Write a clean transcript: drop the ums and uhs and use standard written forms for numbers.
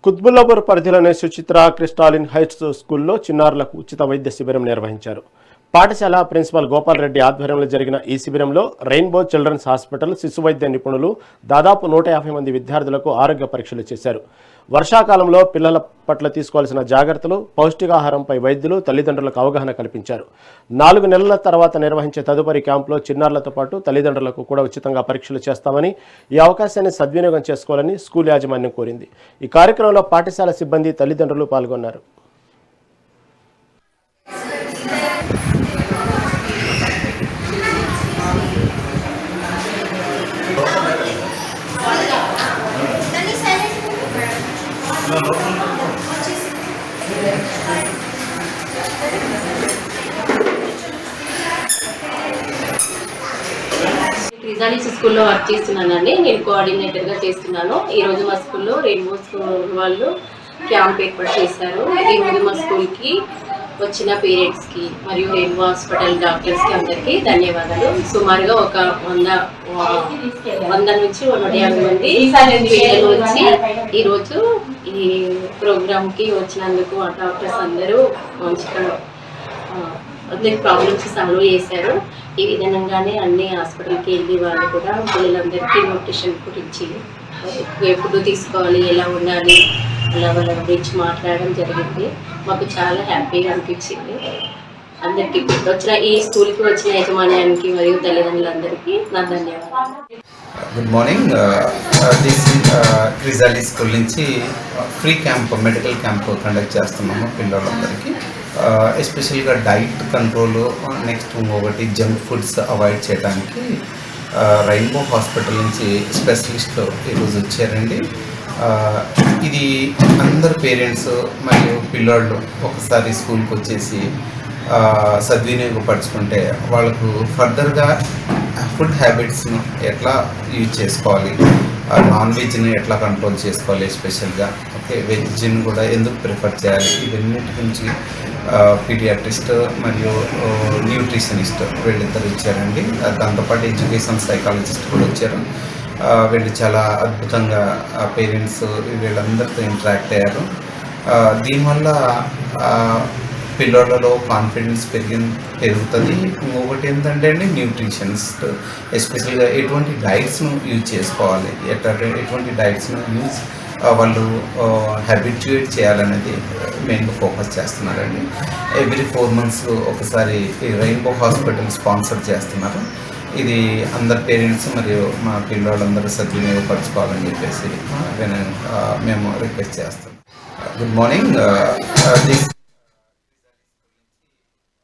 కుత్బుల్లాపూర్ పరిధిలోని సుచిత్ర క్రిస్టాలిన్ హైట్స్ స్కూల్లో చిన్నారులకు ఉచిత వైద్య శిబిరం నిర్వహించారు. పాఠశాల ప్రిన్సిపల్ గోపాల్ రెడ్డి ఆధ్వర్యంలో జరిగిన ఈ శిబిరంలో రెయిన్బో చిల్డ్రన్స్ హాస్పిటల్ శిశు వైద్య నిపుణులు దాదాపు 150 మంది విద్యార్థులకు ఆరోగ్య పరీక్షలు చేశారు. వర్షాకాలంలో పిల్లల పట్ల తీసుకోవాల్సిన జాగ్రత్తలు, పౌష్టికాహారంపై వైద్యులు తల్లిదండ్రులకు అవగాహన కల్పించారు. 4 నెలల తర్వాత నిర్వహించే తదుపరి క్యాంపులో చిన్నారులతో పాటు తల్లిదండ్రులకు కూడా ఉచితంగా పరీక్షలు చేస్తామని, ఈ అవకాశాన్ని సద్వినియోగం చేసుకోవాలని స్కూల్ యాజమాన్యం కోరింది. ఈ కార్యక్రమంలో పాఠశాల సిబ్బంది, తల్లిదండ్రులు పాల్గొన్నారు. రిజాలిస్ స్కూల్లో వర్క్ చేస్తున్నానండి. నేను కోఆర్డినేటర్గా చేస్తున్నాను. ఈరోజు మా స్కూల్లో రెయిన్బో స్కూల్ వాళ్ళు క్యాంప్ ఏర్పాటు చేశారు. ఈరోజు మా స్కూల్కి వచ్చిన పేరెంట్స్కి మరియు రెయిన్బో హాస్పిటల్ డాక్టర్స్కి అందరికీ ధన్యవాదాలు. సుమారుగా ఒక 100 నుంచి 150 మంది పిల్లలు వచ్చి ఈరోజు ఈ ప్రోగ్రామ్కి వచ్చినందుకు ఆ డాక్టర్స్ అందరూ మంచిగా అందరి ప్రాబ్లమ్స్ సాల్వ్ చేశారు. ఈ విధంగానే అన్ని హాస్పిటల్కి వెళ్ళి వాళ్ళు కూడా పిల్లలందరికీ న్యూట్రిషన్ గురించి ఎప్పుడు తీసుకోవాలి, ఎలా ఉండాలి, అలా వాళ్ళ గురించి మాట్లాడడం జరిగింది. మాకు చాలా హ్యాపీగా అనిపించింది. అందరికీ వచ్చిన ఈ స్కూల్కి వచ్చిన యజమాన్యానికి మరియు తల్లిదండ్రులందరికీ నా ధన్యవాదాలు. Good morning. దిస్ రిజాలి స్కూల్ నుంచి free camp, medical camp conduct చేస్తున్నాము పిల్లలందరికీ. ఎస్పెషల్గా డైట్ కంట్రోల్, నెక్స్ట్ ఒకటి జంక్ ఫుడ్స్ అవాయిడ్ చేయడానికి రెయిన్బో హాస్పిటల్ నుంచి స్పెషలిస్ట్ ఈరోజు వచ్చారండి. ఇది అందరు పేరెంట్స్ మరియు పిల్లోళ్ళు ఒకసారి స్కూల్కి వచ్చేసి సద్వినియోగపరుచుకుంటే వాళ్ళకు ఫర్దర్గా ఫుడ్ హ్యాబిట్స్ను ఎట్లా యూజ్ చేసుకోవాలి, నాన్ వెజ్ని ఎట్లా కంట్రోల్ చేసుకోవాలి, ఎస్పెషల్గా ఓకే వెజ్ని కూడా ఎందుకు ప్రిఫర్ చేయాలి, ఇవన్నిటి గురించి పీడియాట్రిస్ట్ మరియు న్యూట్రిషనిస్ట్ వీళ్ళిద్దరు ఇచ్చారండి. దాంతోపాటు ఎడ్యుకేషన్ సైకాలజిస్ట్ కూడా వచ్చారు. వీళ్ళు చాలా అద్భుతంగా పేరెంట్స్ వీళ్ళందరితో ఇంటరాక్ట్ అయ్యారు. దీనివల్ల పిల్లలలో కాన్ఫిడెన్స్ పెరుగుతుంది. ఇంకొకటి ఏంటంటే అండి న్యూట్రిషనిస్ట్ ఎస్పెషల్గా ఎటువంటి డైట్స్ను యూజ్ చేసుకోవాలి, ఎటువంటి డైట్స్ను వాళ్ళు హ్యాబిట్యూయేట్ చేయాలనేది మెయిన్గా ఫోకస్ చేస్తున్నారండి. ఎవ్రీ 4 months ఒకసారి రెయిన్బో హాస్పిటల్ స్పాన్సర్ చేస్తున్నారు. ఇది అందరు పేరెంట్స్ మరియు మా పిల్లలందరూ సద్వినియోగపరచుకోవాలని చెప్పేసి మేము రిక్వెస్ట్ చేస్తాం. Good morning. దిస్